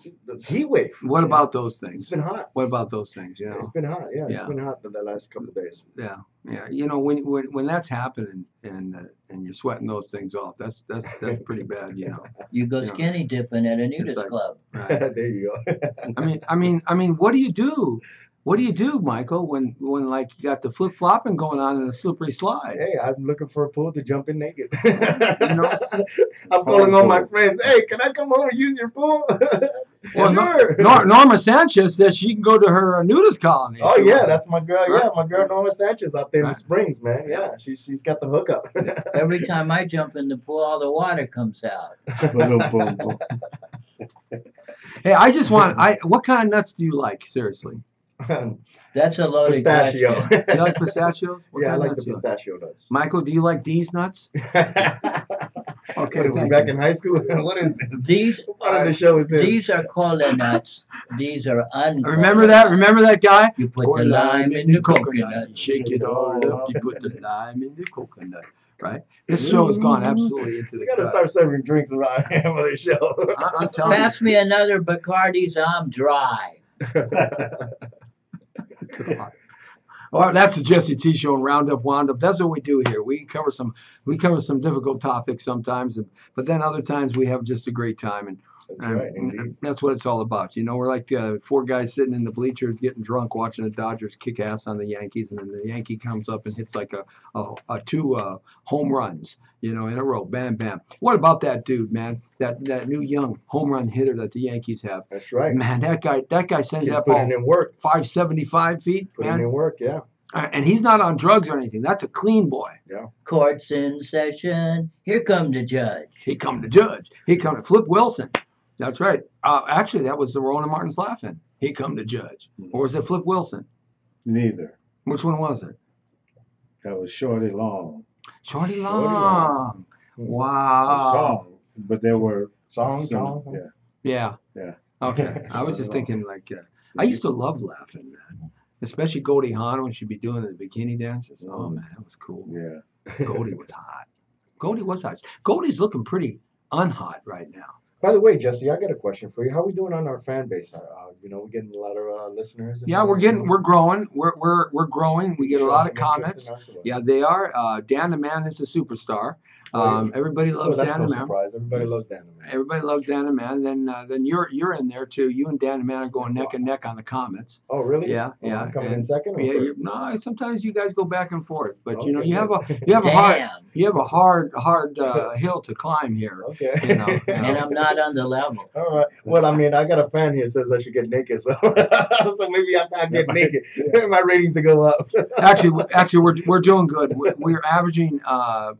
heat wave. What about those It's things? been hot. What about those things? You know? It's been hot, yeah. It's Yeah. been hot the last couple of days. Yeah, yeah. You know, when that's happening and you're sweating those things off, that's pretty bad. You know. You go Yeah. skinny dipping at a nudist like- club. Right. There you go. I mean, what do you do What do you do, Michael, when like you got the flip flopping going on in a slippery slide? Hey, I'm looking for a pool to jump in naked. You know, I'm calling all my pool. friends. Hey, can I come over and use your pool? Well, sure. Norma Sanchez says she can go to her nudist colony. if Oh she yeah, wants. that's my girl. Right. Yeah, my girl Norma Sanchez out there in the Right. Springs, man. Yeah, she's got the hookup. Every time I jump in the pool, all the water comes out. Boom, boom, boom. Hey, I just want. What kind of nuts do you like? Seriously, That's a loaded Pistachio. question. do you like pistachios? What Yeah, I kind of like nuts the do you like? pistachio nuts. Michael, do you like D's nuts? Okay, What are we thank back you. in high school? What is this? These What part of are the show is this? these are cola nuts. These are uncola. Remember that? Remember that guy? You put the lime in the coconut. You shake it all up. You put the lime in the coconut. Right? This show has gone absolutely into We the gotta gut. start serving drinks around here for the show. I'm telling you. Pass me another Bacardi's. I'm dry. Well, that's the Jesse T Show and Roundup Wound Up. That's what we do here. We cover some difficult topics sometimes, but then other times we have just a great time, and That's right, indeed. that's what it's all about. You know, we're like four guys sitting in the bleachers getting drunk watching the Dodgers kick ass on the Yankees, and then the Yankee comes up and hits like a two home runs, you know, in a row. Bam, bam. What about that dude, man? That new young home run hitter that the Yankees have. That's right. Man, that guy sends He's that putting ball in work. 575 feet, Putting man. in work, yeah. And he's not on drugs or anything. That's a clean boy. Court's in session. Here come the judge. He come to judge. He come to Flip Wilson. That's right. Actually, that was the Rona Martin's laughing. He come to judge. Or was it Flip Wilson? Neither. Which one was it? That was Shorty Long. Shorty Shorty Long. Long. A Wow. song, but there were Song. yeah. Yeah. Yeah. Okay. I was just thinking like, I used to love laughing, man. Especially Goldie Hawn when she'd be doing the bikini dances. Oh, man, that was cool. Yeah. Goldie was hot. Goldie was hot. Goldie's looking pretty unhot right now. By the way, Jesse, I got a question for you. How are we doing on our fan base? You know, we're getting a lot of listeners. Yeah, we're growing. We're growing. We get a lot of comments. Yeah, they are. Dan the Man is a superstar. Everybody loves that's Dan no the Man. surprise. Everybody loves Dan the Man. Everybody loves Dan the Man. Then you're in there too. You and Dan the Man are going neck and neck on the comments. Oh, really? Yeah, Oh, yeah. I'm coming in And- second or Yeah, first? no. Sometimes you guys go back and forth, but you know Okay, you have good. a hard Damn. hill to climb here. Okay. You know, And I'm not on the level. All right. Well, I mean, I got a fan here that says I should get naked, so so maybe I'll get naked. My ratings to go up. Actually, we're doing good. We're averaging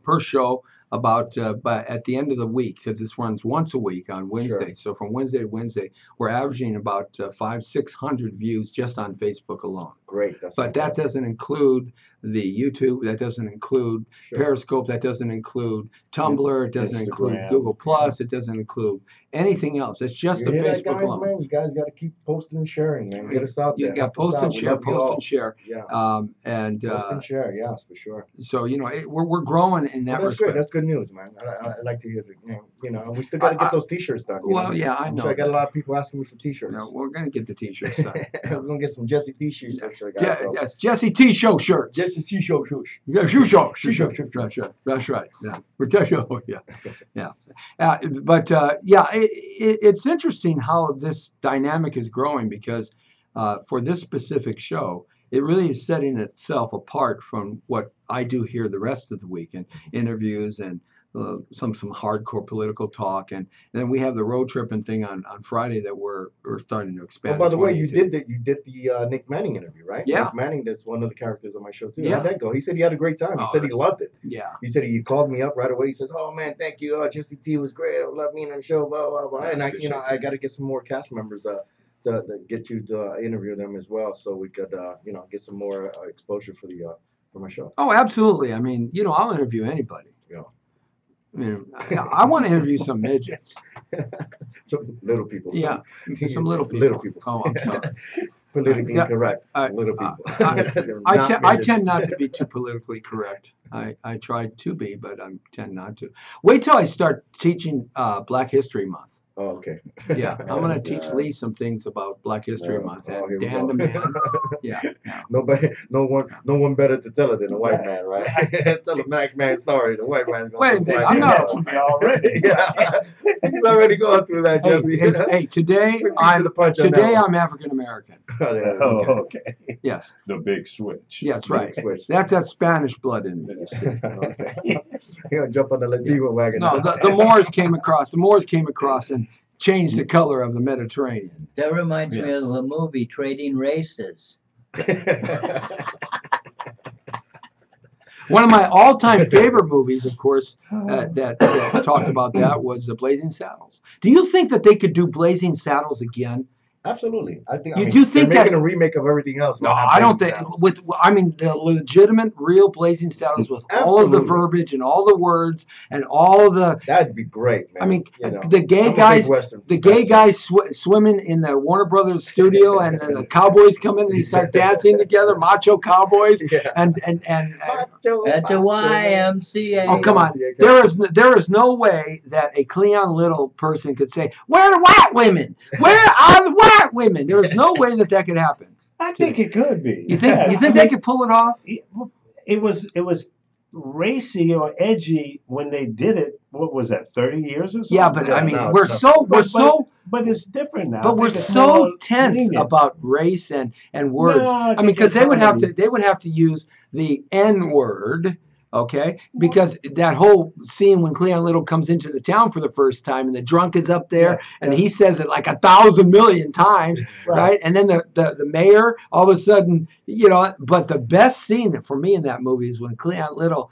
per show about but at the end of the week, because this runs once a week on Wednesday. Sure. So from Wednesday to Wednesday, we're averaging about 500-600 views just on Facebook alone. Great. That's But that fantastic. doesn't include the YouTube. That doesn't include Sure. Periscope. That doesn't include Tumblr. It doesn't include Instagram. Google Plus. It doesn't include anything else. It's just You the hear that, Facebook guys, alone. man? You guys got to keep posting and sharing, man. Get us out You there. got Help us post out. and We share, love you post all. and share. Yeah. And Post and share, yes, for sure. so we're growing in that Well, that's good. respect. That's good news, man. I like to hear that. You know, we still got to get those T-shirts done. you Well, know? yeah, I I'm know. sure I got a that. lot of people asking me for T-shirts. No, we're gonna get the T-shirts done. We're gonna get some Jesse T-shirts. Guys, so. Yes, Jesse T Show shirts. Jesse T-shirt. Yeah, shoe show. Shoe. That's right. Yeah, we're telling you. Yeah. But it's interesting how this dynamic is growing because for this specific show, it really is setting itself apart from what I do here the rest of the week and interviews and some hardcore political talk, and then we have the road tripping thing on Friday that we're starting to Oh, expand. by to the way, you 22. did the Nick Manning interview, right? Yeah. Nick Manning, that's one of the characters on my show too. Yeah. How'd that go? He said he had a great time. He Oh, said he loved it. Yeah. He said he called me up right away. He says, "Oh man, thank you. Jesse T was great. I love being on the show." Blah blah blah. Yeah, And I appreciate I got to get some more cast members to get you to interview them as well, so we could get some more exposure for my show. Oh, absolutely. I mean, I'll interview anybody. Yeah. I mean, I want to interview some midgets. Some little people. Yeah, some little people. Little people. Oh, I'm sorry. Politically Yeah, correct. I- Little people. They're I not tend midgets. not to be too politically correct. I try to be, but I tend not to. Wait till I start teaching Black History Month. Oh, okay. Yeah, I'm gonna And, teach Lee some things about Black History Yeah. Month. Oh, here we Dan go. the man. Yeah. Yeah. Nobody, no one better to tell it than the white man, right? Tell the black man story. The white man's gonna Wait a tell the minute, black I'm man not- story. to me already. Yeah, he's already going through that, Hey, Jesse. hey, today Quick beat to the punch on that today one. I'm African American. Yeah, Oh, okay. okay. Yes. The big switch. Yeah, that's right. Switch. That's that Spanish blood in me. You see. Okay. You're gonna jump on the Latino wagon. No, the Moors came across. The Moors came across and changed the color of the Mediterranean. That reminds me Yes. of a movie, Trading Races. One of my all-time favorite movies, of course, that talked about that was the Blazing Saddles. Do you think that they could do Blazing Saddles again? Absolutely. I think. You I mean, do think they're making that- a remake of everything else. No, Why not I don't Blazing think. Saddles? I mean, the legitimate, real Blazing Saddles with all of the Absolutely. verbiage and all the words and all the. That'd be great, man. I mean, You know, the gay I'm a big guys. Western The gay fan, so- guys swimming in the Warner Brothers studio, and then the cowboys come in and they start dancing together, macho cowboys, Yeah. and Macho, At the macho. YMCA. oh come on, Yeah, there is no way that a Cleon Little person could say, "Where are the white women? Where are the white women?" There is no way that could happen. I think it could be. You think Yeah, they could pull it off? it was racy or edgy when they did it. What was that? 30 years or so? Yeah, but I Yeah, mean, no, we're no. so But it's different now. but I we're think it's so more tense lenient. about race and words. No, I mean, think because it's they would have comedy. to use the N word, okay? Because that whole scene when Cleon Little comes into the town for the first time and the drunk is up there Yeah, and yeah. he says it like 1,000 million times, right? And then the mayor all of a sudden, you know. But the best scene for me in that movie is when Cleon Little